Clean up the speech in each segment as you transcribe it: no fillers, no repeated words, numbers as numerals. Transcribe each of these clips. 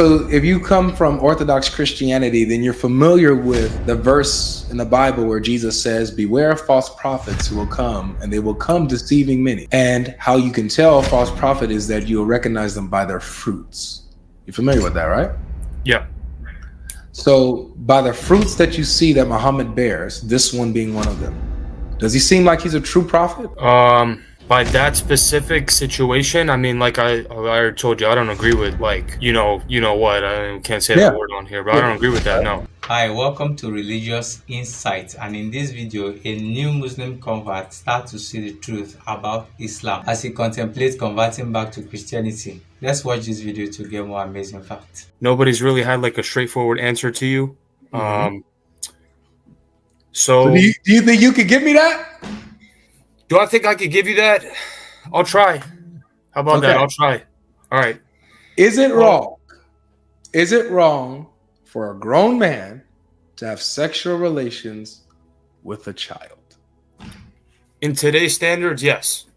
So if you come from Orthodox Christianity, then you're familiar with the verse in the Bible where Jesus says, beware of false prophets who will come, and they will come deceiving many. And how you can tell a false prophet is that you'll recognize them by their fruits. You're familiar with that, right? Yeah. So by the fruits that you see that Muhammad bears, this one being one of them, does he seem like he's a true prophet? By that specific situation, I mean, like I already told you, I don't agree with, like, you know what, I can't say that word on here, but I don't agree with that, no. Hi, welcome to Religious Insights, and in this video, a new Muslim convert starts to see the truth about Islam as he contemplates converting back to Christianity. Let's watch this video to get more amazing facts. Nobody's really had like a straightforward answer to you. So do you think you could give me that? Do I think I could give you that? I'll try. How about that? I'll try. All right. Is it wrong? Is it wrong for a grown man to have sexual relations with a child? In today's standards, yes,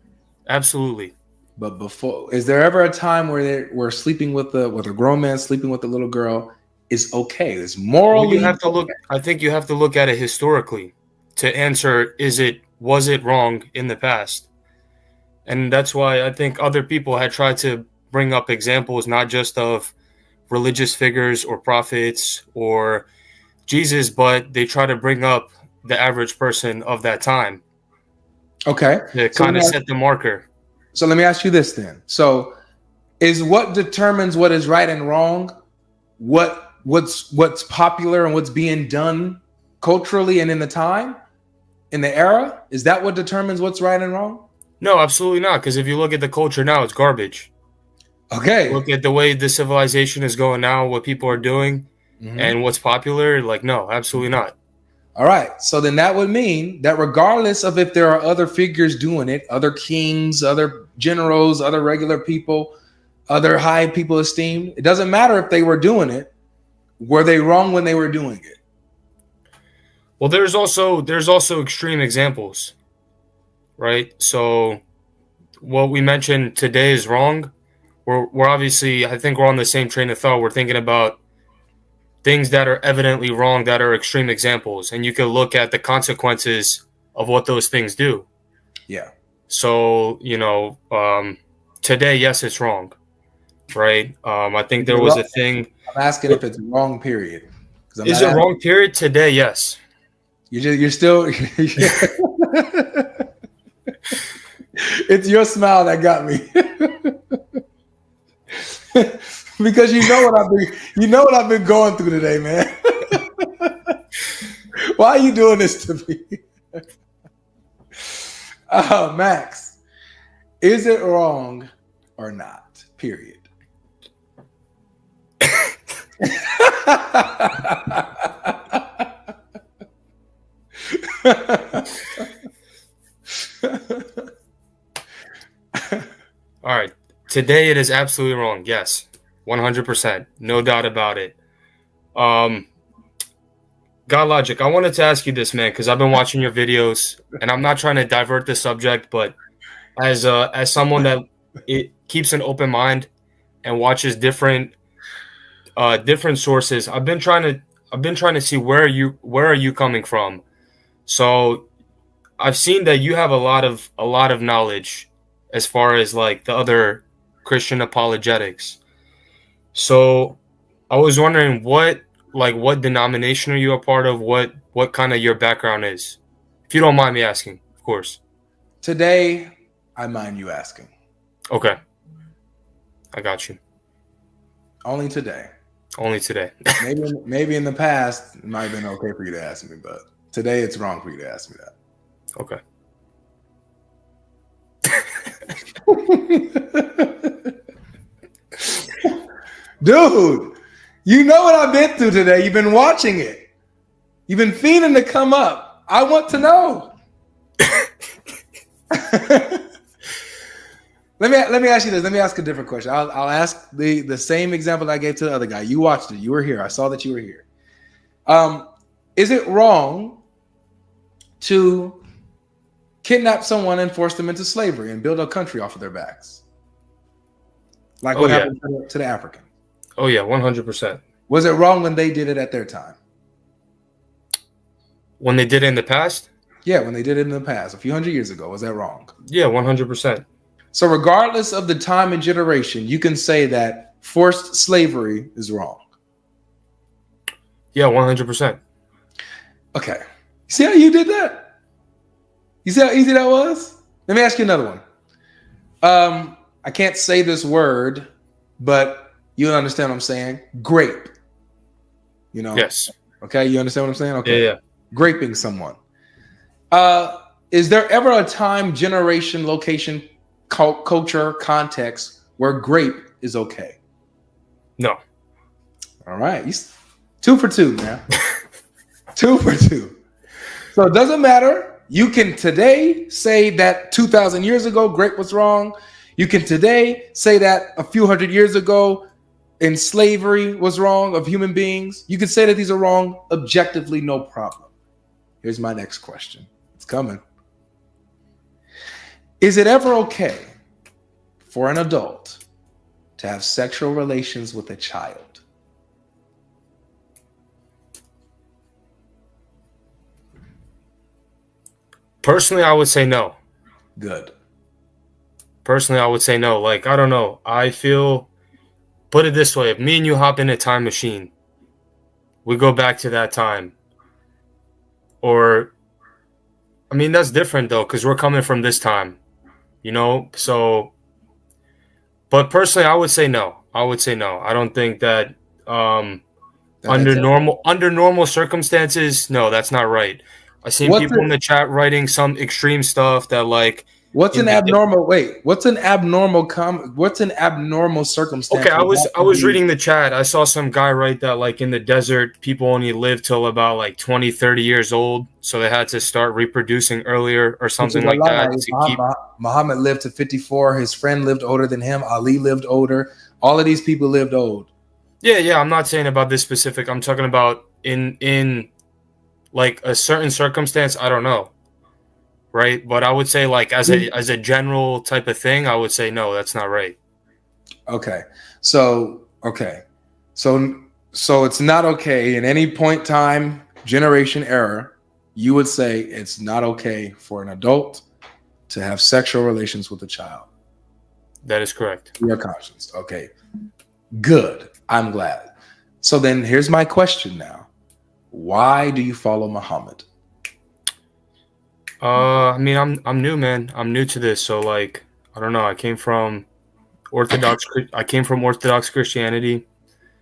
absolutely. But before, is there ever a time where we're sleeping with a grown man sleeping with a little girl is okay? It's morally. Well, you have to look. I think you have to look at it historically to answer. Was it wrong in the past? And that's why I think other people had tried to bring up examples, not just of religious figures or prophets or Jesus, but they try to bring up the average person of that time. Okay. To kind of set the marker. So let me ask you this then. So is what determines what is right and wrong, what's popular and what's being done culturally and in the time, in the era? Is that what determines what's right and wrong? No, absolutely not. Because if you look at the culture now, it's garbage. Okay. Look at the way the civilization is going now, what people are doing, and what's popular. Like, no, absolutely not. All right. So then that would mean that regardless of if there are other figures doing it, other kings, other generals, other regular people, other high people esteemed, it doesn't matter if they were doing it. Were they wrong when they were doing it? Well, there's also extreme examples, right? So what we mentioned today is wrong. We're obviously, I think we're on the same train of thought. We're thinking about things that are evidently wrong, that are extreme examples, and you can look at the consequences of what those things do. Yeah. So, today, yes, it's wrong, right? I think there was a thing. I'm asking if it's wrong, period. Is it wrong, period? Today, yes. You're still. It's your smile that got me. Because you know what I've been going through today, man. Why are you doing this to me? Max, is it wrong or not? Period. All right. Today it is absolutely wrong. Yes. 100%. No doubt about it. Godlogic, I wanted to ask you this, man, because I've been watching your videos, and I'm not trying to divert the subject, but as someone that it keeps an open mind and watches different sources, I've been trying to see where are you coming from. So I've seen that you have a lot of knowledge as far as like the other Christian apologetics. So I was wondering what denomination are you a part of? What kind of your background is? If you don't mind me asking, of course. Today, I mind you asking. Okay. I got you. Only today. Only today. maybe in the past, it might have been okay for you to ask me, but today it's wrong for you to ask me that. Okay. Dude, you know what I've been through today. You've been watching it. You've been fiending to come up. I want to know. Let me ask you this. Let me ask a different question. I'll ask the same example I gave to the other guy. You watched it. You were here. I saw that you were here. Is it wrong to kidnap someone and force them into slavery and build a country off of their backs? Like what happened to the African? Oh yeah, 100%. Was it wrong when they did it at their time? When they did it in the past? Yeah, when they did it in the past, a few hundred years ago. Was that wrong? Yeah, 100%. So regardless of the time and generation, you can say that forced slavery is wrong. Yeah, 100%. Okay. See how you did that? You see how easy that was? Let me ask you another one. I can't say this word, but you understand what I'm saying. Grape. You know? Yes. Okay, you understand what I'm saying? Okay. Yeah. Graping someone. Is there ever a time, generation, location, culture, context where grape is okay? No. All right. 2 for 2, man. 2 for 2. So it doesn't matter. You can today say that 2,000 years ago, grape was wrong. You can today say that a few hundred years ago, in slavery was wrong of human beings. You can say that these are wrong objectively, no problem. Here's my next question. It's coming. Is it ever okay for an adult to have sexual relations with a child? Personally, I would say no. Good. Personally, I would say no. Like, I don't know. I feel, put it this way, if me and you hop in a time machine, we go back to that time. Or, I mean, that's different though, because we're coming from this time, you know? So, but personally, I would say no. I would say no. I don't think that under normal circumstances, no, that's not right. I seen people in the chat writing some extreme stuff that like. What's an abnormal? What's an abnormal circumstance? Okay, I was reading the chat. I saw some guy write that like in the desert, people only live till about like 20, 30 years old, so they had to start reproducing earlier or something like that. To keep... Muhammad lived to 54. His friend lived older than him. Ali lived older. All of these people lived old. Yeah. I'm not saying about this specific. I'm talking about in like a certain circumstance. I don't know. Right, but I would say like as a general type of thing, I would say no, that's not right. Okay, so it's not okay in any point, time, generation, era. You would say it's not okay for an adult to have sexual relations with a child. That is correct. Your conscience. Okay, good. I'm glad. So then here's my question now: why do you follow Muhammad? I mean, I'm new, man. I'm new to this, so like, I don't know. I came from Orthodox Christianity,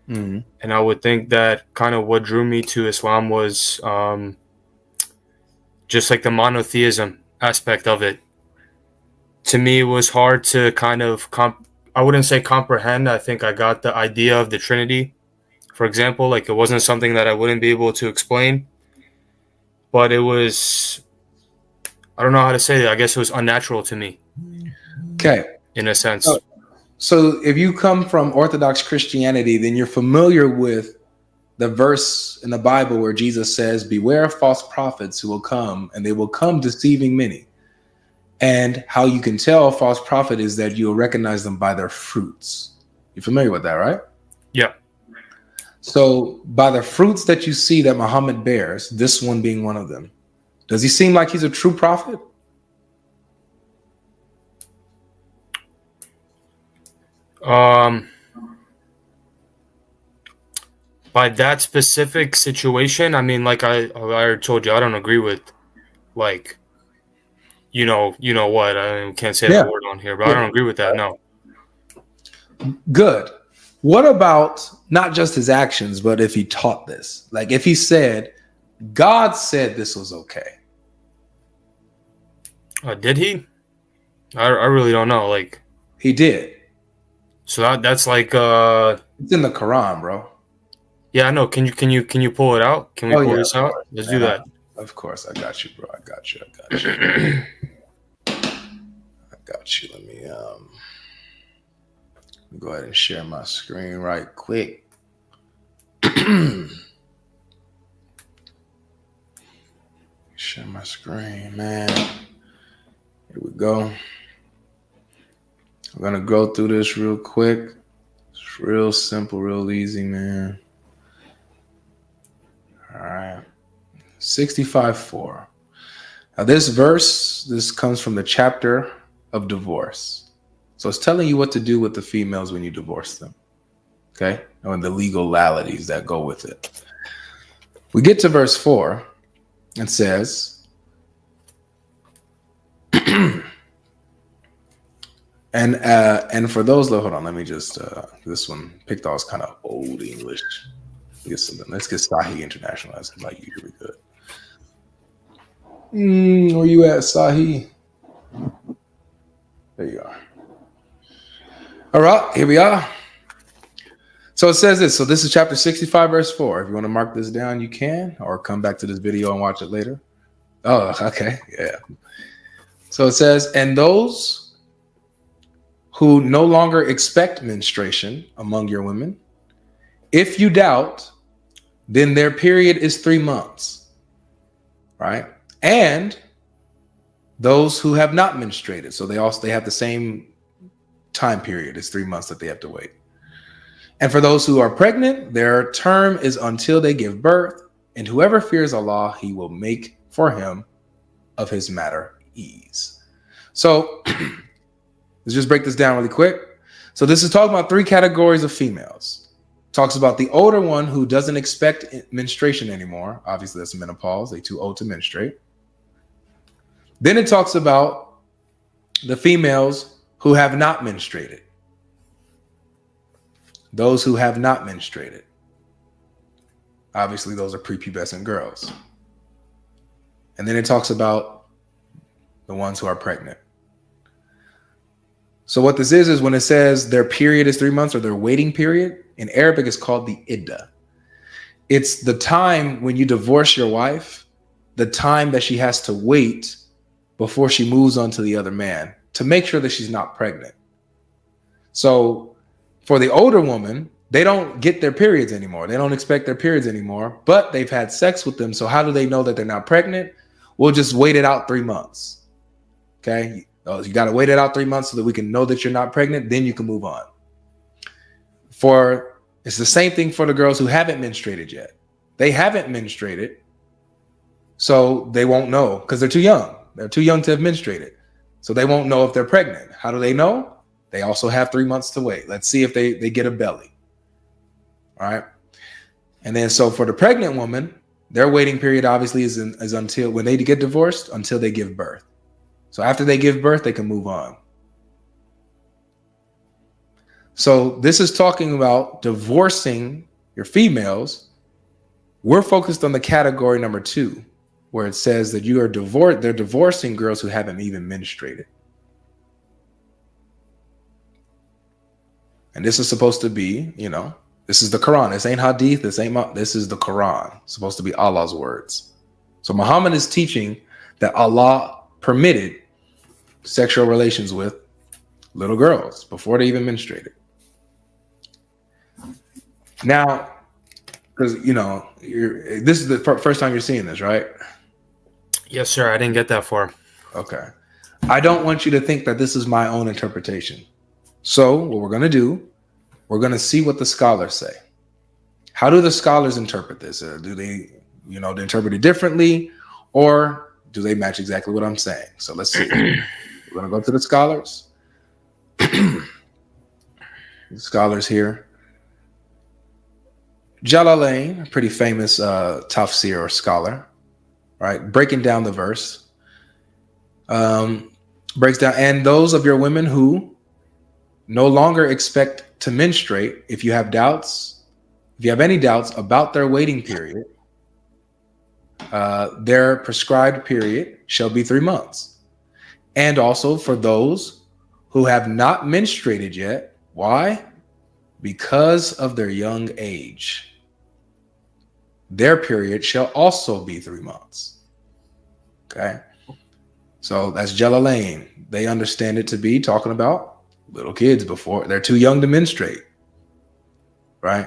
and I would think that kind of what drew me to Islam was just like the monotheism aspect of it. To me, it was hard to kind of I wouldn't say comprehend. I think I got the idea of the Trinity, for example. Like, it wasn't something that I wouldn't be able to explain, but it was. I don't know how to say it. I guess it was unnatural to me. Okay. In a sense. So if you come from Orthodox Christianity, then you're familiar with the verse in the Bible where Jesus says, beware of false prophets who will come, and they will come deceiving many. And how you can tell a false prophet is that you'll recognize them by their fruits. You're familiar with that, right? Yeah. So by the fruits that you see that Muhammad bears, this one being one of them, does he seem like he's a true prophet? By that specific situation, I mean, like I told you, I don't agree with, like, you know what? I can't say that word on here, but I don't agree with that. No. Good. What about not just his actions, but if he taught this? Like if he said, God said this was okay. Did he? I really don't know. Like, he did. So that's like it's in the Quran, bro. Yeah, I know. Can you pull it out? Can we pull this out? Let's do that. Of course, I got you, bro. I got you. Let me go ahead and share my screen right quick. Share my screen, man. Here we go. I'm gonna go through this real quick. It's Real simple, real easy, man. All right. 65:4. Now, this verse, this comes from the chapter of divorce. So it's telling you what to do with the females when you divorce them. Okay? And the legalities that go with it. We get to verse 4 and says, and for those, hold on, let me just, this one, picked off kind of old English. Let's get Sahih International. That's like usually good. Where you at, Sahih? There you are. All right, here we are. So it says this. So this is chapter 65, verse 4. If you want to mark this down, you can, or come back to this video and watch it later. Oh, okay. Yeah. So it says, and those who no longer expect menstruation among your women, if you doubt, then their period is 3 months, right? And those who have not menstruated. So they have the same time period as 3 months that they have to wait. And for those who are pregnant, their term is until they give birth. And whoever fears Allah, he will make for him of his matter ease. So let's just break this down really quick. So this is talking about 3 categories of females. Talks about the older one who doesn't expect menstruation anymore. Obviously, that's menopause. They're too old to menstruate. Then it talks about the females who have not menstruated. Those who have not menstruated. Obviously, those are prepubescent girls. And then it talks about the ones who are pregnant. So what this is when it says their period is 3 months or their waiting period, in Arabic it's called the iddah. It's the time when you divorce your wife, the time that she has to wait before she moves on to the other man to make sure that she's not pregnant. So for the older woman, they don't get their periods anymore. They don't expect their periods anymore, but they've had sex with them. So how do they know that they're not pregnant? We'll just wait it out 3 months. Okay. You got to wait it out 3 months so that we can know that you're not pregnant. Then you can move on. It's the same thing for the girls who haven't menstruated yet. They haven't menstruated, so they won't know because they're too young. They're too young to have menstruated. So they won't know if they're pregnant. How do they know? They also have 3 months to wait. Let's see if they get a belly. All right. And then so for the pregnant woman, their waiting period obviously is until when they get divorced, until they give birth. So after they give birth, they can move on. So this is talking about divorcing your females. We're focused on the category number 2, where it says that they're divorcing girls who haven't even menstruated. And this is supposed to be, this is the Quran. This ain't hadith. This is the Quran. It's supposed to be Allah's words. So Muhammad is teaching that Allah permitted sexual relations with little girls before they even menstruated. Now, because this is the first time you're seeing this, right? Yes, sir. I didn't get that far. Okay. I don't want you to think that this is my own interpretation. So what we're going to do, we're going to see what the scholars say. How do the scholars interpret this? Do they, interpret it differently, or do they match exactly what I'm saying? So let's see. We're going to go to the scholars. The scholars here. Jalalain, a pretty famous tafsir or scholar, right? Breaking down the verse. Breaks down, and those of your women who no longer expect to menstruate, if you have any doubts about their waiting period, their prescribed period shall be 3 months. And also for those who have not menstruated yet. Why? Because of their young age. Their period shall also be 3 months. Okay. So that's Jalalain. They understand it to be talking about little kids before they're too young to menstruate. Right.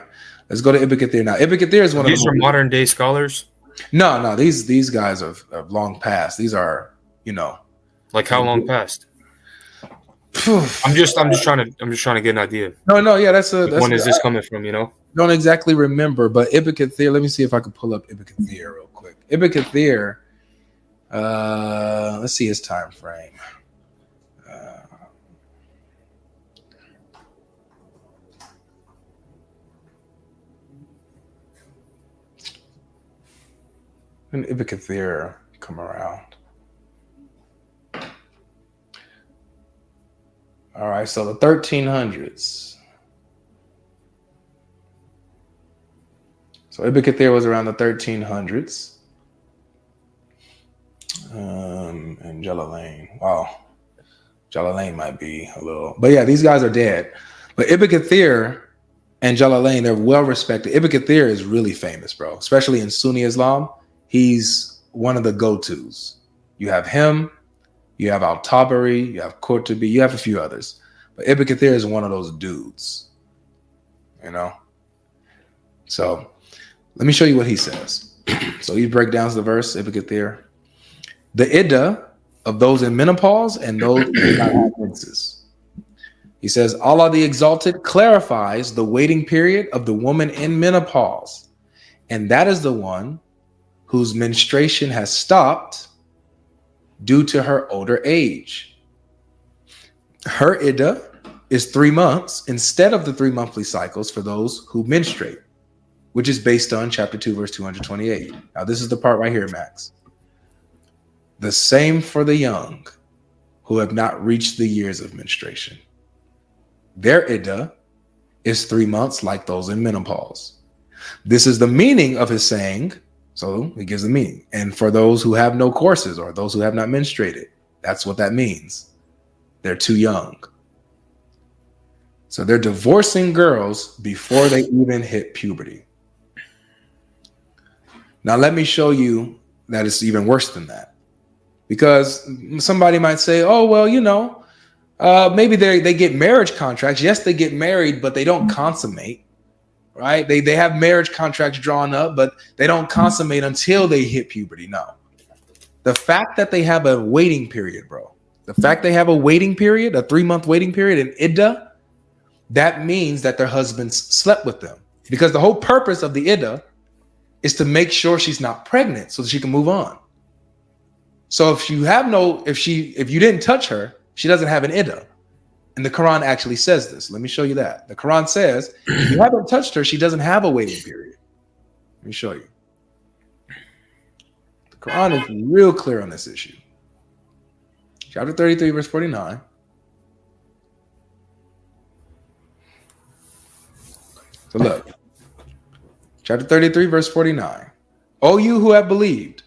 Let's go to Ibn Kathir now. Ibn Kathir is one of these are modern day scholars. No. These guys have long passed. These are, Like how long past? I'm just trying to get an idea. No, yeah, that's When is this coming from? You know. Don't exactly remember, but Ibn Kathir. Let me see if I can pull up Ibn Kathir real quick. Ibn Kathir. Let's see his time frame. When Ibn Kathir come around? All right, so the 1300s. So Ibn Kathir was around the 1300s. And Jalalain. Wow. Jalalain might be a little. But yeah, these guys are dead. But Ibn Kathir and Jalalain, they're well respected. Ibn Kathir is really famous, bro. Especially in Sunni Islam. He's one of the go-tos. You have him. You have Al-Tabari. You have Qurtubi. You have a few others. But Ibn Kathir is one of those dudes. You know? So let me show you what he says. So he breaks down the verse, Ibn Kathir. The iddah of those in menopause and those who do not have menses. He says, Allah the Exalted clarifies the waiting period of the woman in menopause. And that is the one whose menstruation has stopped due to her older age. Her iddah is 3 months instead of the 3 monthly cycles for those who menstruate, which is based on chapter 2, verse 228. Now, this is the part right here, Max. The same for the young who have not reached the years of menstruation. Their iddah is 3 months like those in menopause. This is the meaning of his saying. So he gives the meaning. And for those who have no courses or those who have not menstruated, that's what that means. They're too young. So they're divorcing girls before they even hit puberty. Now, let me show you that it's even worse than that. Because somebody might say, oh, well, you know, maybe they get marriage contracts. Yes, they get married, but they don't consummate, right? They have marriage contracts drawn up, but they don't consummate until they hit puberty. No. The fact that they have a waiting period, bro, the fact they have a waiting period, a 3-month waiting period in iddah, that means that their husbands slept with them. Because the whole purpose of the iddah is to make sure she's not pregnant so that she can move on. So if you didn't touch her, she doesn't have an iddah. And the Quran actually says this. Let me show you that. The Quran says, if you haven't touched her, she doesn't have a waiting period. Let me show you. The Quran is real clear on this issue. Chapter 33, verse 49. So look. Chapter 33, verse 49. O you who have believed,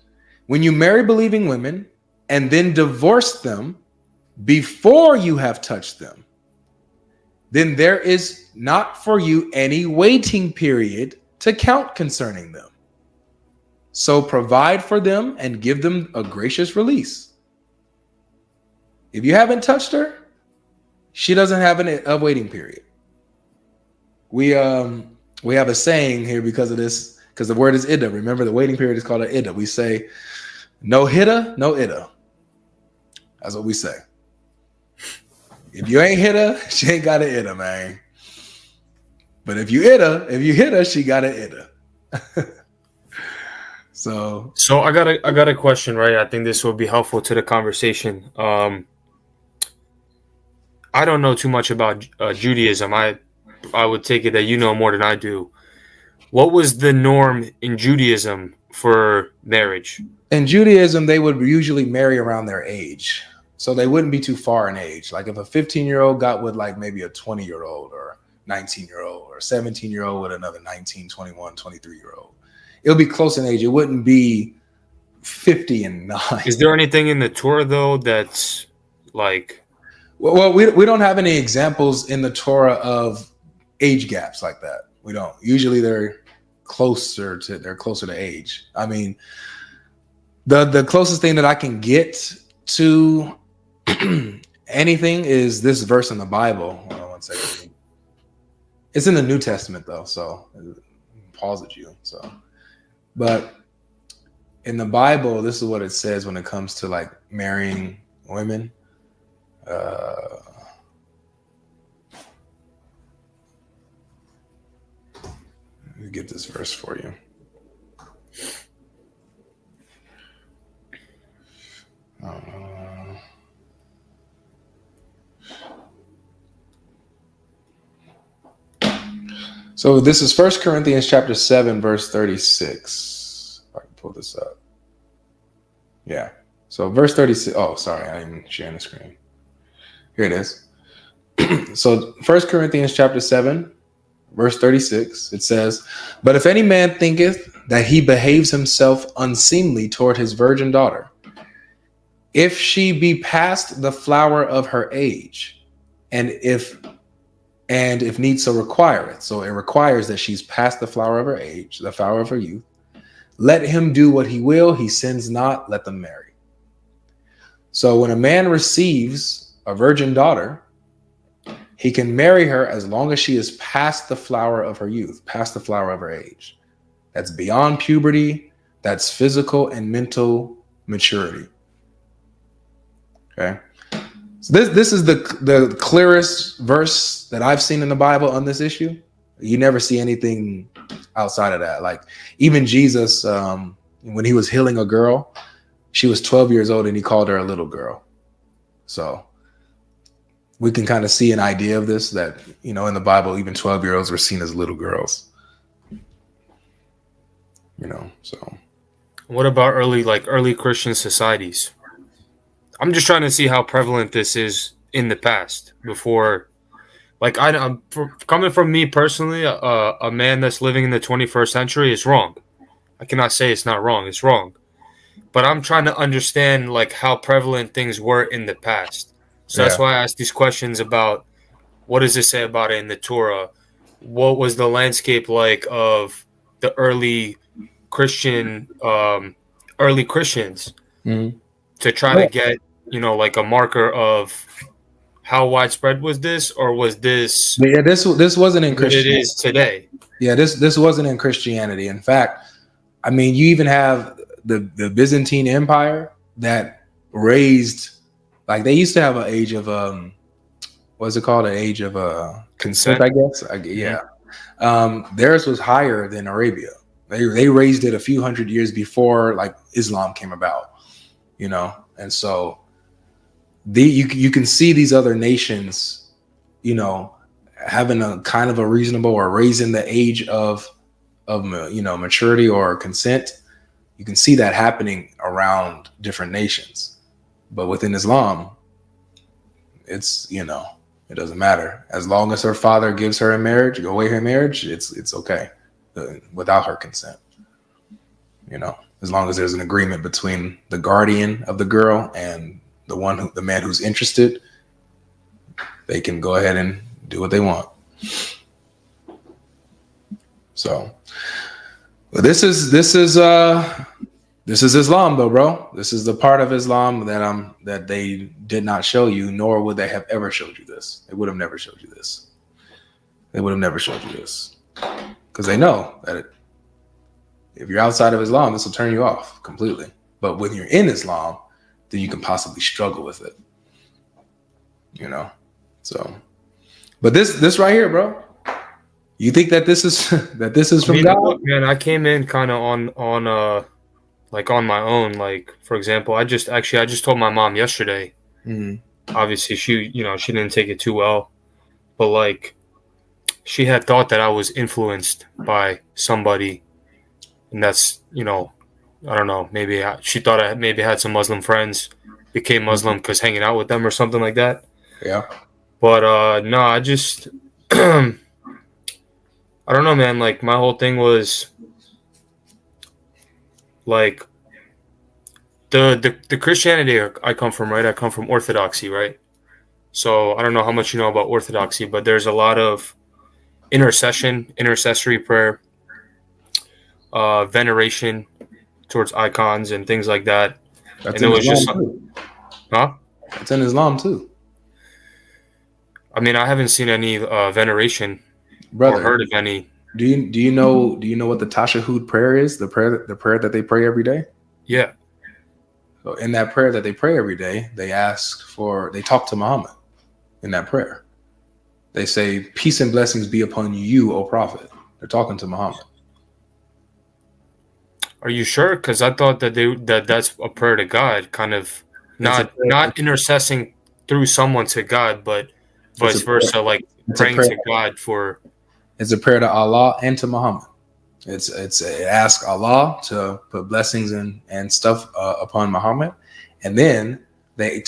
when you marry believing women and then divorce them before you have touched them, then there is not for you any waiting period to count concerning them. So provide for them and give them a gracious release. If you haven't touched her, she doesn't have a waiting period. We have a saying here because of this, because the word is iddah. Remember, the waiting period is called an iddah. We say, no hitta, no iddah. That's what we say. If you ain't hit her, she ain't got an iddah, man. But if you hit her, she got an iddah. So I got a question, right? I think this will be helpful to the conversation. I don't know too much about Judaism. I would take it that you know more than I do. What was the norm in Judaism for marriage? In Judaism, they would usually marry around their age. So they wouldn't be too far in age. Like if a 15-year-old got with like maybe a 20-year-old or 19-year-old or 17-year-old with another 19, 21, 23-year-old. It'll be close in age. It wouldn't be 50 and 9. Is there anything in the Torah, though, that's like... Well, we don't have any examples in the Torah of age gaps like that. We don't. Usually they're closer to age. I mean, the closest thing that I can get to anything is this verse in the Bible. Hold on one second. It's in the New Testament though, so pause at you. So, but in the Bible, this is what it says when it comes to like marrying women. Let me get this verse for you. So this is 1 Corinthians chapter 7, verse 36. If I can pull this up. Yeah. So verse 36. Oh, sorry. I didn't share the screen. Here it is. So 1 Corinthians chapter 7, verse 36, it says, "But if any man thinketh that he behaves himself unseemly toward his virgin daughter, if she be past the flower of her age, and if need so require it," so it requires that she's past the flower of her age, the flower of her youth, "let him do what he will, he sins not, let them marry." So when a man receives a virgin daughter, he can marry her as long as she is past the flower of her youth, past the flower of her age. That's beyond puberty. That's physical and mental maturity. Okay. So this is the clearest verse that I've seen in the Bible on this issue. You never see anything outside of that. Like even Jesus, when he was healing a girl, she was 12 years old and he called her a little girl. So we can kind of see an idea of this, that, in the Bible, even 12-year-olds were seen as little girls. So. What about early Christian societies? I'm just trying to see how prevalent this is in the past before, coming from me personally, a man that's living in the 21st century is wrong. I cannot say it's not wrong. It's wrong. But I'm trying to understand how prevalent things were in the past. So that's why I asked these questions about what does it say about it in the Torah? What was the landscape like of the early Christians to try to get, a marker of how widespread was this, or was this? Yeah, this wasn't in Christianity. It is today. Yeah, this wasn't in Christianity. In fact, I mean, you even have the Byzantine Empire that raised. Like they used to have an age of what's it called? An age of consent, I guess. Theirs was higher than Arabia. They raised it a few hundred years before Islam came about, and so you can see these other nations, having a kind of a reasonable or raising the age of maturity or consent. You can see that happening around different nations. But within Islam, it's, it doesn't matter. As long as her father gives her a marriage, away her marriage, it's okay without her consent. As long as there's an agreement between the guardian of the girl and the man who's interested, they can go ahead and do what they want. So, but this is Islam, though, bro. This is the part of Islam that they did not show you, nor would they have ever showed you this. They would have never showed you this. Because they know that if you're outside of Islam, this will turn you off completely. But when you're in Islam, then you can possibly struggle with it. So, but this right here, bro. You think that this is from God? Look, man, I came in kind of on my own. Like, for example, I just told my mom yesterday. Mm-hmm. Obviously, she didn't take it too well, but she had thought that I was influenced by somebody, and that's I don't know. Maybe she thought I maybe had some Muslim friends, became Muslim because hanging out with them or something like that. Yeah. But no, I just I don't know, man. My whole thing was the Christianity I come from, right? I come from Orthodoxy, right? So I don't know how much you know about Orthodoxy, but there's a lot of intercessory prayer, veneration towards icons and things like that. That's in Islam too. Huh? It's in Islam too. I mean, I haven't seen any veneration, brother, or heard of any. Do you know what the Tashahhud prayer is? The prayer that they pray every day? Yeah. So in that prayer that they pray every day, they talk to Muhammad in that prayer. They say, "Peace and blessings be upon you, O Prophet." They're talking to Muhammad. Are you sure? Because I thought that that's a prayer to God, kind of It's a not intercessing through someone to God, but it's vice a versa, like it's a praying prayer. to God for. It's a prayer to Allah and to Muhammad. It asks Allah to put blessings and stuff upon Muhammad, and then they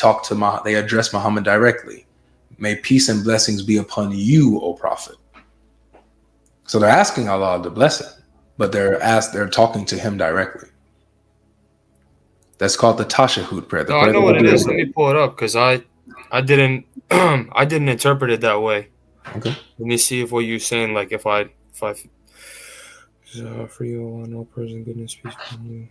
they address Muhammad directly. May peace and blessings be upon you, O Prophet. So they're asking Allah to bless him, but they're talking to him directly. That's called the Tashahhud prayer. The No, I prayer know what that it we is. do. Let me pull it up because I didn't I didn't interpret it that way. Okay. Let me see if what you're saying, like if I for you, Allah, no person, goodness, peace upon you.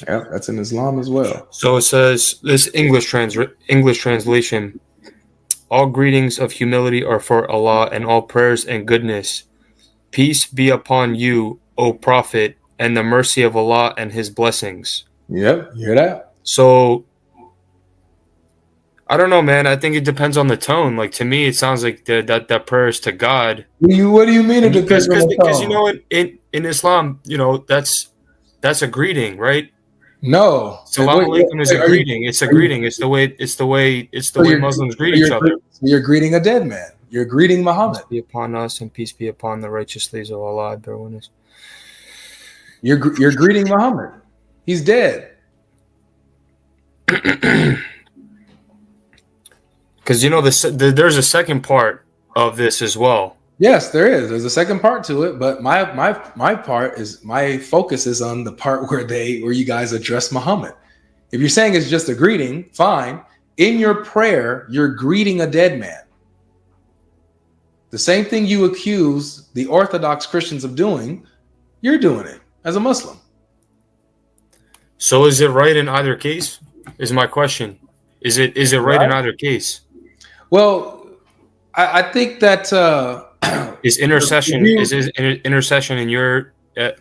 Yeah, that's in Islam as well. So it says this English translation. All greetings of humility are for Allah, and all prayers and goodness. Peace be upon you, O Prophet, and the mercy of Allah and His blessings. Yep, you hear that? So I don't know, man. I think it depends on the tone. Like to me, it sounds like that prayer is to God. What do you mean it Because depends on the because you tone? know in Islam, you know that's a greeting, right? No. Salam alaikum is a Are you, greeting. It's a are you greeting. It's the so way you're, Muslims greet so each other. you're greeting a dead man. You're greeting Muhammad. Peace be upon us and peace be upon the righteous slaves of Allah. Bear witness. You're greeting Muhammad. He's dead. Because you know there's a second part of this as well. Yes, there is. There's a second part to it, but my focus is on the part where you guys address Muhammad. If you're saying it's just a greeting, fine. In your prayer, you're greeting a dead man. The same thing you accuse the Orthodox Christians of doing, you're doing it as a Muslim. So is it right in either case? Is my question. Is it right in either case? Well, I think that Is intercession in your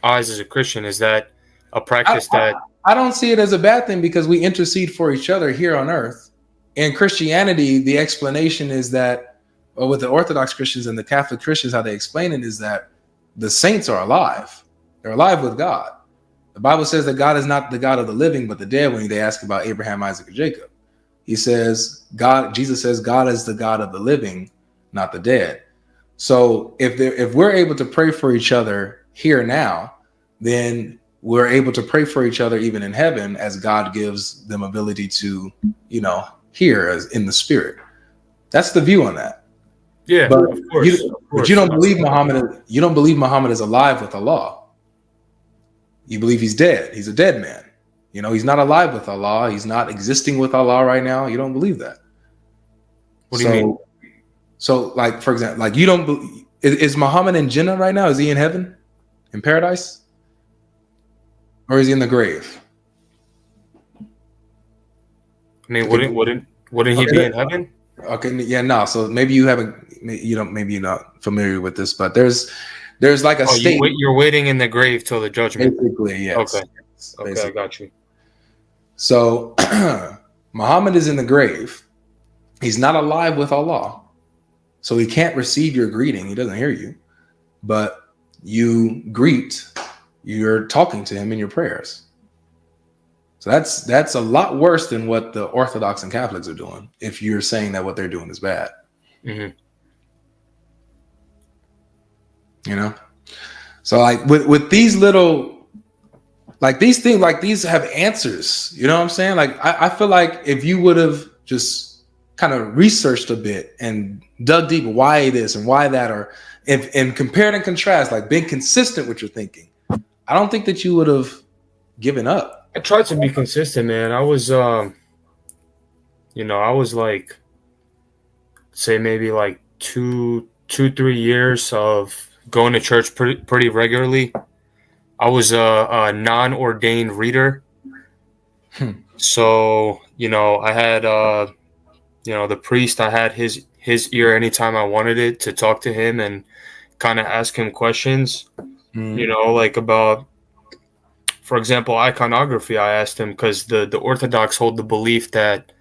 eyes as a Christian, is that a practice that I don't see it as a bad thing because we intercede for each other here on earth. In Christianity, the explanation is that, or with the Orthodox Christians and the Catholic Christians, how they explain it is that the saints are alive. They're alive with God. The Bible says that God is not the God of the living, but the dead when they ask about Abraham, Isaac, or Jacob. He says, Jesus says, God is the God of the living, not the dead. So if we're able to pray for each other here now, then we're able to pray for each other even in heaven as God gives them ability to, hear as in the spirit. That's the view on that. Yeah, but of course. But you don't believe Muhammad. You don't believe Muhammad is alive with Allah. You believe he's dead. He's a dead man. He's not alive with Allah. He's not existing with Allah right now. You don't believe that. What do you mean? So, like, for example, like you don't believe, is Muhammad in Jannah right now? Is he in heaven, in paradise, or is he in the grave? I mean, wouldn't he be in heaven? Okay, yeah, no. So maybe you haven't, maybe you're not familiar with this, but there's like a state. You're waiting in the grave till the judgment. Basically, yes. Okay. Okay, I got you. So Muhammad is in the grave. He's not alive with Allah. So he can't receive your greeting. He doesn't hear you. But you're talking to him in your prayers. So that's a lot worse than what the Orthodox and Catholics are doing, if you're saying that what they're doing is bad. Mm-hmm. So like with these little, like these things, like these have answers. You know what I'm saying? Like I feel like if you would have just kind of researched a bit and dug deep, why this and why that, or and compared and contrast, like being consistent with your thinking, I don't think that you would have given up. I tried to be consistent, man. I was, I was like, say maybe like 3 years of going to church pretty regularly. I was a non-ordained reader. So, I had, the priest, I had his ear anytime I wanted it to talk to him and kind of ask him questions, like about, for example, iconography. I asked him because the Orthodox hold the belief that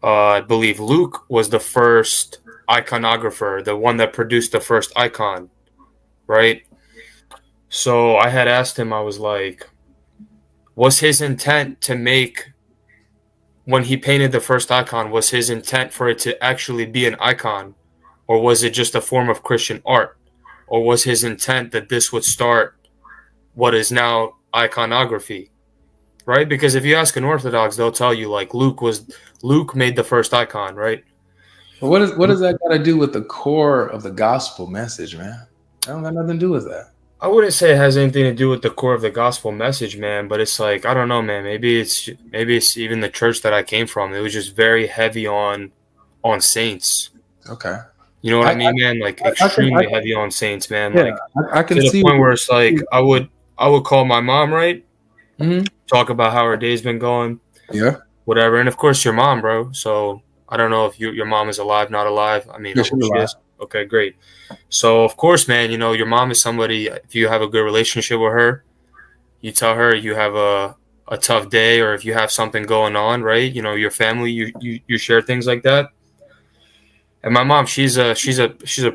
I believe Luke was the first iconographer, the one that produced the first icon, right? So I had asked him, I was like, was his intent to make, when he painted the first icon, was his intent for it to actually be an icon? Or was it just a form of Christian art? Or was his intent that this would start what is now iconography? Right? Because if you ask an Orthodox, they'll tell you like Luke made the first icon, right? But what does that got to do with the core of the gospel message, man? I don't got nothing to do with that. I wouldn't say it has anything to do with the core of the gospel message, man, but it's like, I don't know, man. Maybe it's even the church that I came from. It was just very heavy on saints. Okay. You know what I mean, man? Like extremely heavy on saints, man. Yeah, like I can to the see point where it's like I would call my mom, right? Mhm. Talk about how her day's been going. Yeah. Whatever. And of course your mom, bro. So I don't know if your mom is alive, not alive. I mean, Yeah, I she's hope she alive. is. Okay, great. So of course, man, you know, your mom is somebody, if you have a good relationship with her, you tell her you have a tough day, or if you have something going on, right? You know, your family, you share things like that. And my mom, she's a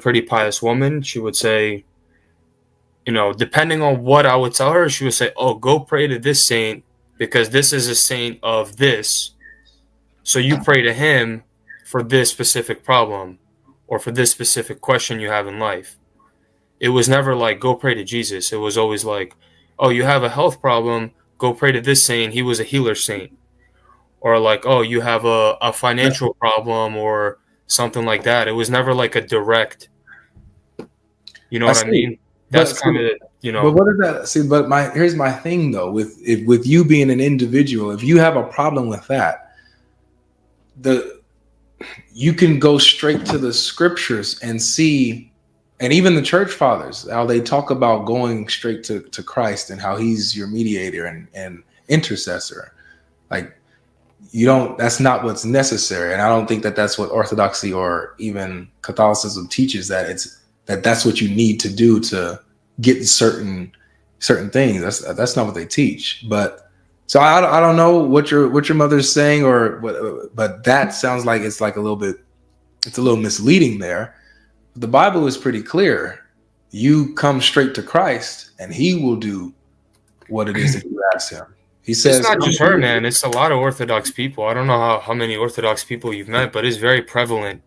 pretty pious woman. She would say, you know, depending on what I would tell her, she would say, "Oh, go pray to this saint because this is a saint of this. So you pray to him for this specific problem or for this specific question you have in life." It was never like, go pray to Jesus. It was always like, oh, you have a health problem, go pray to this saint. He was a healer saint. Or like, oh, you have a financial problem or something like that. It was never like a direct, you know I what I see. mean? That's kind of, you know. But what is that? See, but here's my thing though. With you being an individual, if you have a problem with that, you can go straight to the scriptures and see, and even the church fathers, how they talk about going straight to Christ and how he's your mediator and intercessor. Like, you don't, that's not what's necessary. And I don't think that that's what Orthodoxy or even Catholicism teaches, that that's what you need to do to get certain things. That's not what they teach. But so I don't know what your mother's saying or what, but that sounds like it's like a little misleading there. The Bible is pretty clear. You come straight to Christ and he will do what it is that you ask him. He says, it's not just her, man. It's a lot of Orthodox people. I don't know how many Orthodox people you've met, but it's very prevalent.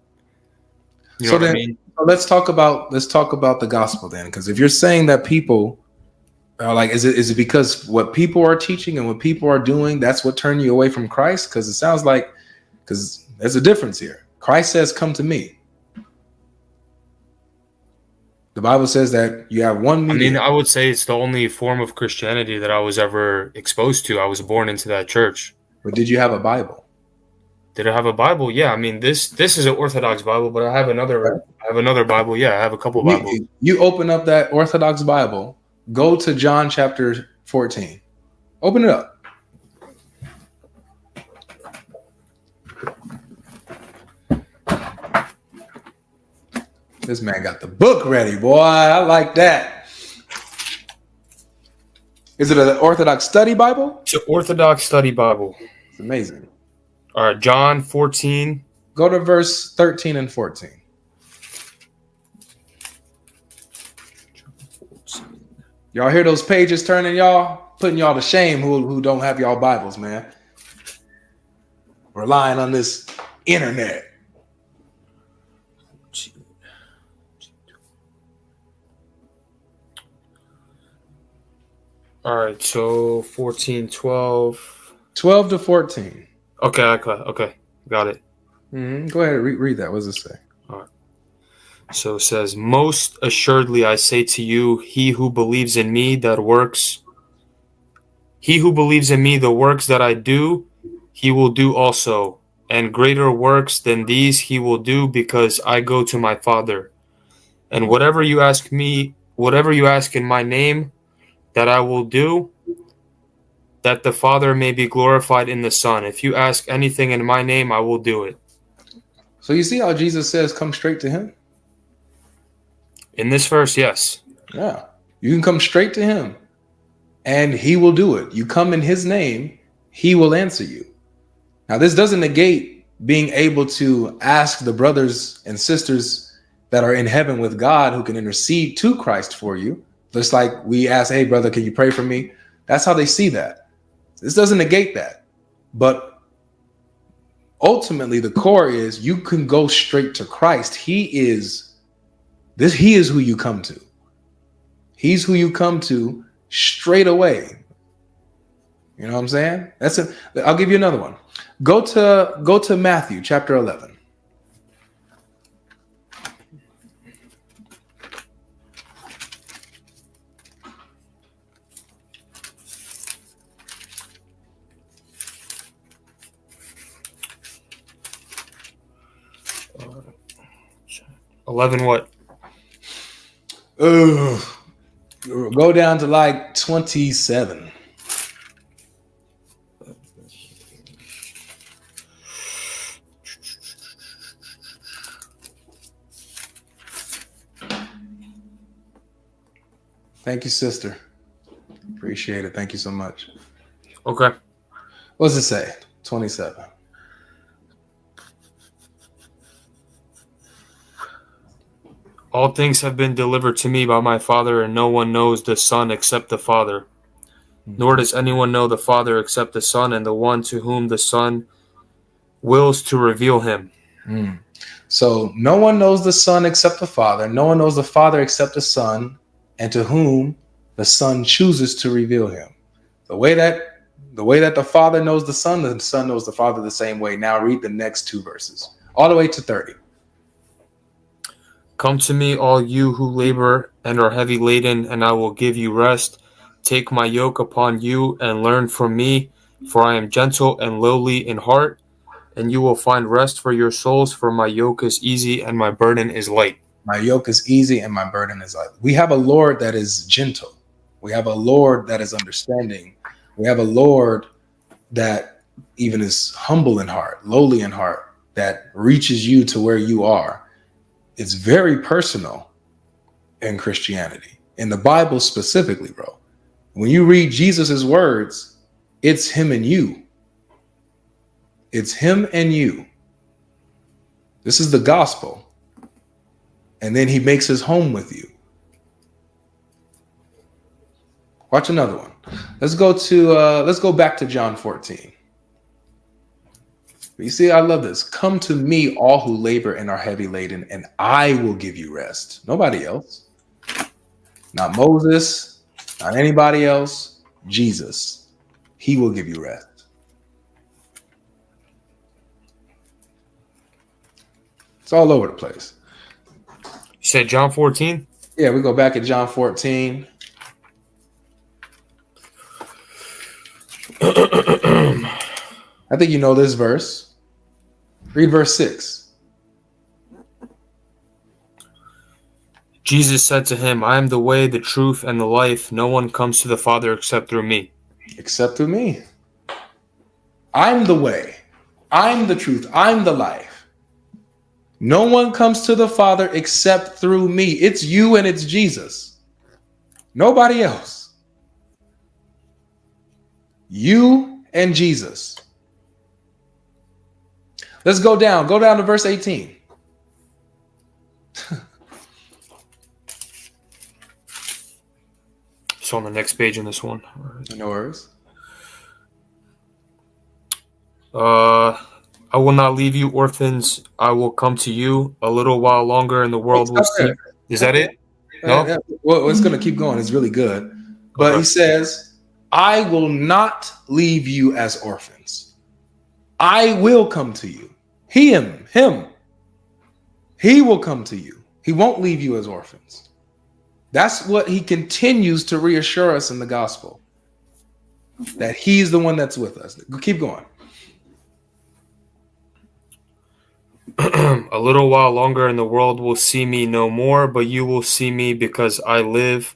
You know what I mean? Let's talk about the gospel then, because if you're saying that people are like, is it because what people are teaching and what people are doing, that's what turned you away from Christ? Because it sounds like, because there's a difference here. Christ says, "Come to me." The Bible says that you have one mediator. I mean, I would say it's the only form of Christianity that I was ever exposed to. I was born into that church. But did you have a Bible? Did I have a Bible? Yeah. I mean, this is an Orthodox Bible, but I have another Bible. Yeah, I have a couple Bibles. You open up that Orthodox Bible, go to John chapter 14. Open it up. This man got the book ready, boy. I like that. Is it an Orthodox study Bible? It's an Orthodox study Bible. It's amazing. All right, John 14. Go to verse 13 and 14. Y'all hear those pages turning, y'all? Putting y'all to shame who don't have y'all Bibles, man. Relying on this internet. All right, so 14, 12. 12 to 14. Okay, got it. Go ahead, read that. What does it say? All right. So it says, "Most assuredly I say to you, he who believes in me, the works that I do, he will do also, and greater works than these he will do, because I go to my Father. And whatever you ask in my name, that I will do, that the Father may be glorified in the Son. If you ask anything in my name, I will do it." So you see how Jesus says, "Come straight to him"? In this verse, yes. Yeah. You can come straight to him and he will do it. You come in his name, he will answer you. Now, this doesn't negate being able to ask the brothers and sisters that are in heaven with God who can intercede to Christ for you. Just like we ask, hey, brother, can you pray for me? That's how they see that. This doesn't negate that. But ultimately, the core is you can go straight to Christ. He is who you come to. He's who you come to straight away. You know what I'm saying? That's it. I'll give you another one. Go to Matthew chapter 11. Uh, 11 what? Go down to like 27. Thank you, sister. Appreciate it. Thank you so much. Okay. What does it say? 27. All things have been delivered to me by my Father, and no one knows the Son except the Father. Nor does anyone know the Father except the Son, and the one to whom the Son wills to reveal him. So no one knows the Son except the Father. No one knows the Father except the Son, and to whom the Son chooses to reveal him. The way that the Father knows the Son knows the Father the same way. Now read the next two verses, all the way to 30. Come to me, all you who labor and are heavy laden, and I will give you rest. Take my yoke upon you and learn from me, for I am gentle and lowly in heart, and you will find rest for your souls, for my yoke is easy and my burden is light. My yoke is easy and my burden is light. We have a Lord that is gentle. We have a Lord that is understanding. We have a Lord that even is humble in heart, lowly in heart, that reaches you to where you are. It's very personal in Christianity, in the Bible specifically, bro. When you read Jesus's words, it's him and you. It's him and you. This is the gospel. And then he makes his home with you. Watch another one. Let's go back to John 14. You see, I love this. Come to me, all who labor and are heavy laden, and I will give you rest. Nobody else. Not Moses, not anybody else. Jesus. He will give you rest. It's all over the place. You said John 14? Yeah, we go back at John 14. I think you know this verse. Read verse 6. Jesus said to him, I am the way, the truth, and the life. No one comes to the Father except through me. Except through me. I'm the way. I'm the truth. I'm the life. No one comes to the Father except through me. It's you and it's Jesus. Nobody else. You and Jesus. Let's go down. Go down to verse 18. It's on the next page in this one. No worries. I will not leave you orphans. I will come to you. A little while longer and the world will see. Is that it? No? Yeah. Well, it's going to keep going. It's really good. But he says, I will not leave you as orphans. I will come to you. Him. He will come to you. He won't leave you as orphans. That's what he continues to reassure us in the gospel. That he's the one that's with us. Keep going. A little while longer and the world will see me no more, but you will see me because I live.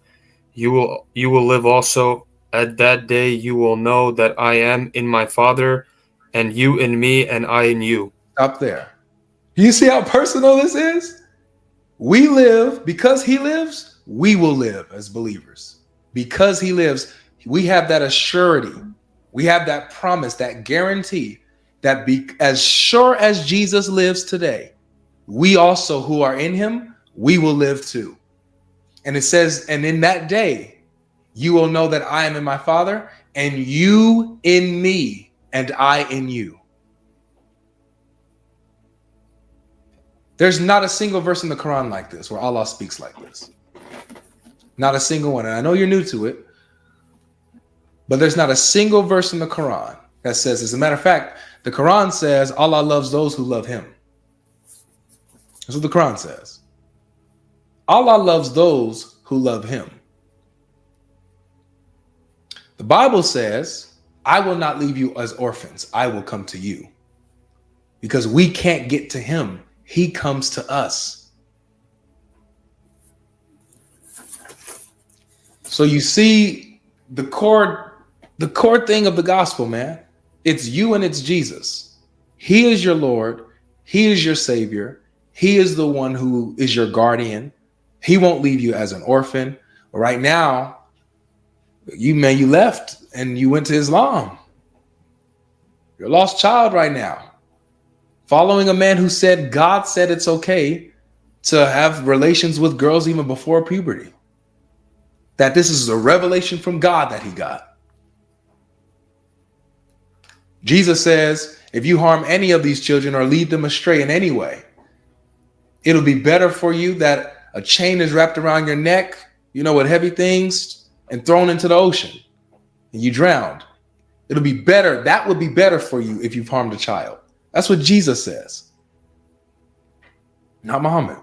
You will live also. At that day you will know that I am in my Father, and you in me, and I in you. Stop there. You see how personal this is? We live because he lives. We will live as believers. Because he lives, we have that assurity. We have that promise, that guarantee that as sure as Jesus lives today, we also who are in him, we will live too. And it says, and in that day, you will know that I am in my Father, and you in me, and I in you. There's not a single verse in the Quran like this, where Allah speaks like this. Not a single one. And I know you're new to it, but there's not a single verse in the Quran that says, as a matter of fact, the Quran says Allah loves those who love him. That's what the Quran says. Allah loves those who love him. The Bible says, I will not leave you as orphans. I will come to you. Because we can't get to him. He comes to us. So you see the core thing of the gospel, man. It's you and it's Jesus. He is your Lord. He is your Savior. He is the one who is your guardian. He won't leave you as an orphan. Right now, you left and you went to Islam. You're a lost child right now. Following a man who said God said it's okay to have relations with girls even before puberty. That this is a revelation from God that he got. Jesus says, if you harm any of these children or lead them astray in any way, it'll be better for you that a chain is wrapped around your neck, with heavy things, and thrown into the ocean, and you drowned. It'll be better. That would be better for you if you've harmed a child. That's what Jesus says. Not Muhammad.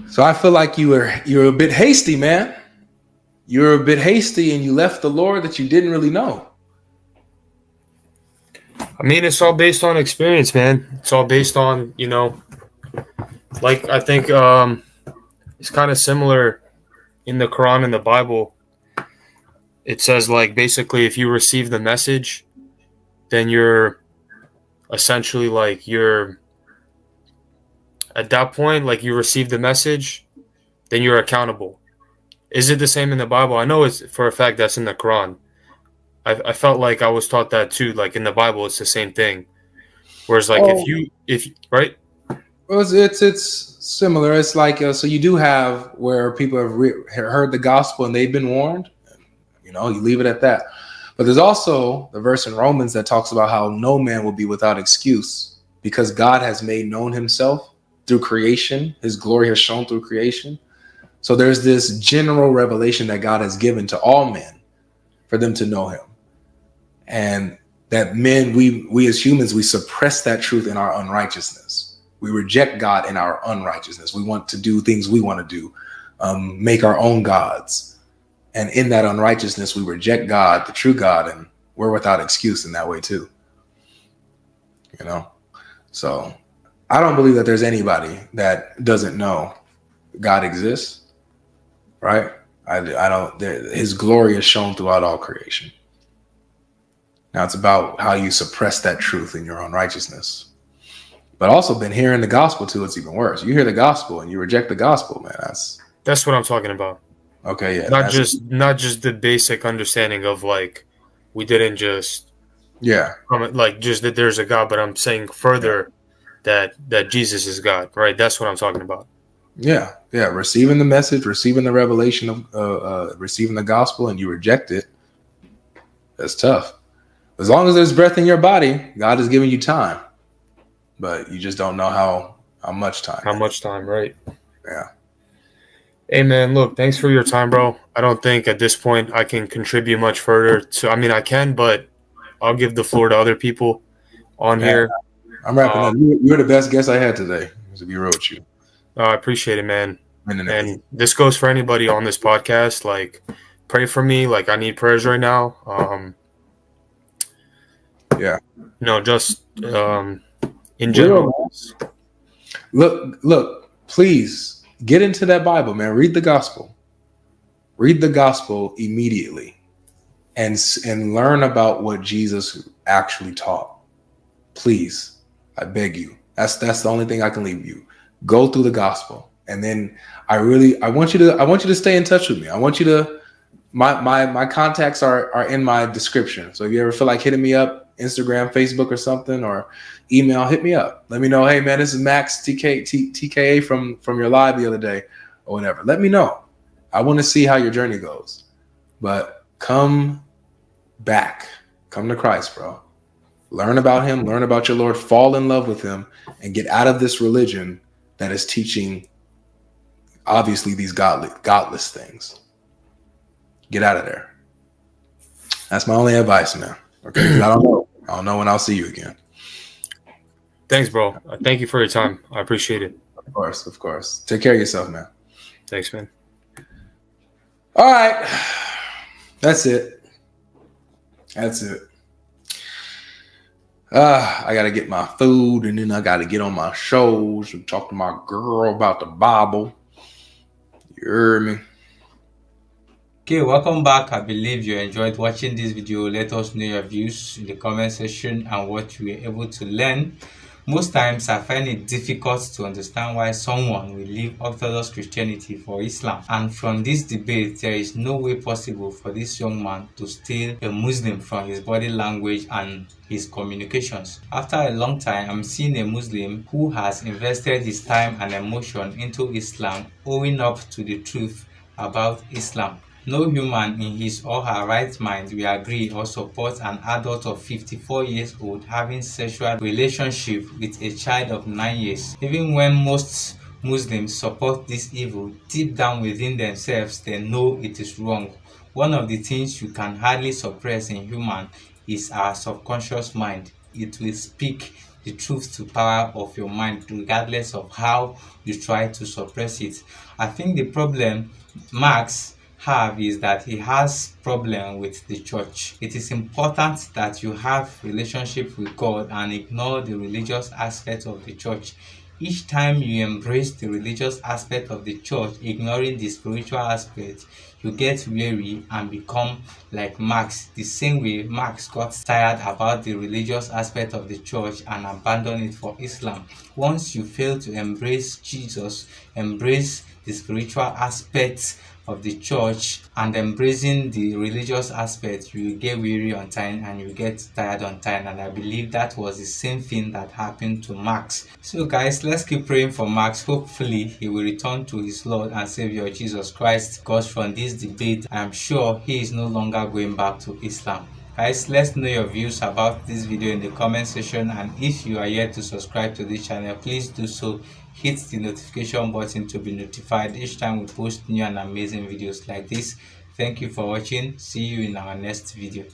So I feel like you're a bit hasty, man. You're a bit hasty and you left the Lord that you didn't really know. I mean, it's all based on experience, man. It's all based on, like I think it's kind of similar in the Quran and the Bible. It says, like, basically, if you receive the message, then you're essentially like at that point, like you receive the message, then you're accountable. Is it the same in the Bible? I know it's for a fact that's in the Quran. I felt like I was taught that too. Like in the Bible, it's the same thing. Whereas, like, if right? Well, it's similar. It's like so you do have where people have heard the gospel and they've been warned. You leave it at that. But there's also the verse in Romans that talks about how no man will be without excuse because God has made known himself through creation. His glory has shown through creation. So there's this general revelation that God has given to all men for them to know him. And that men, we as humans, we suppress that truth in our unrighteousness. We reject God in our unrighteousness. We want to do things we want to do, make our own gods. And in that unrighteousness, we reject God, the true God, and we're without excuse in that way too. So I don't believe that there's anybody that doesn't know God exists, right? I don't. His glory is shown throughout all creation. Now it's about how you suppress that truth in your unrighteousness. But also been hearing the gospel too, it's even worse. You hear the gospel and you reject the gospel, man. That's what I'm talking about. Okay, yeah. Not just the basic understanding of like we didn't just like just that there's a God, but I'm saying further that Jesus is God, right? That's what I'm talking about. Yeah. Receiving the message, receiving the revelation of receiving the gospel, and you reject it. That's tough. As long as there's breath in your body, God is giving you time, but you just don't know how much time. How much time, right? Yeah. Hey, man, look, thanks for your time, bro. I don't think at this point I can contribute much further. I mean, I can, but I'll give the floor to other people on here. I'm wrapping up. You're the best guest I had today, to be real with you. I appreciate it, man. And this goes for anybody on this podcast. Like, pray for me. Like, I need prayers right now. Just in general. Look, please get into that Bible, man. Read the gospel. Read the gospel immediately and learn about what Jesus actually taught. Please, I beg you. That's the only thing I can leave you. Go through the gospel. And then I want you to stay in touch with me. I want you to my contacts are in my description. So if you ever feel like hitting me up, Instagram, Facebook, or something, or email, hit me up. Let me know, hey man, this is Max TKA from your live the other day, or whatever. Let me know. I want to see how your journey goes. But come back. Come to Christ, bro. Learn about him, learn about your Lord, fall in love with him, and get out of this religion that is teaching, obviously, these godless things. Get out of there. That's my only advice, man. Okay, I don't know when I'll see you again. Thanks, bro. Thank you for your time. I appreciate it. Of course. Take care of yourself, man. Thanks, man. All right. That's it. I got to get my food, and then I got to get on my shows and talk to my girl about the Bible. You heard me? Okay, welcome back. I believe you enjoyed watching this video. Let us know your views in the comment section and what you were able to learn. Most times I find it difficult to understand why someone will leave Orthodox Christianity for Islam. And from this debate, there is no way possible for this young man to steal a Muslim from his body language and his communications. After a long time, I'm seeing a Muslim who has invested his time and emotion into Islam, owing up to the truth about Islam. No human in his or her right mind will agree or support an adult of 54 years old having sexual relationship with a child of 9 years. Even when most Muslims support this evil, deep down within themselves they know it is wrong. One of the things you can hardly suppress in human is our subconscious mind. It will speak the truth to power of your mind regardless of how you try to suppress it. I think the problem Marx have is that he has problem with the church. It is important that you have relationship with God and ignore the religious aspect of the church. Each time you embrace the religious aspect of the church, ignoring the spiritual aspect, you get weary and become like Marx. The same way Marx got tired about the religious aspect of the church and abandoned it for Islam. Once you fail to embrace Jesus, embrace the spiritual aspects of the church and embracing the religious aspect, you get weary on time and you get tired on time. And I believe that was the same thing that happened to Marx. So guys, let's keep praying for Marx. Hopefully he will return to his Lord and Savior Jesus Christ, because from this debate I am sure he is no longer going back to Islam. Guys, let's know your views about this video in the comment section, and if you are yet to subscribe to this channel, please do so. Hit the notification button to be notified each time we post new and amazing videos like this. Thank you for watching. See you in our next video.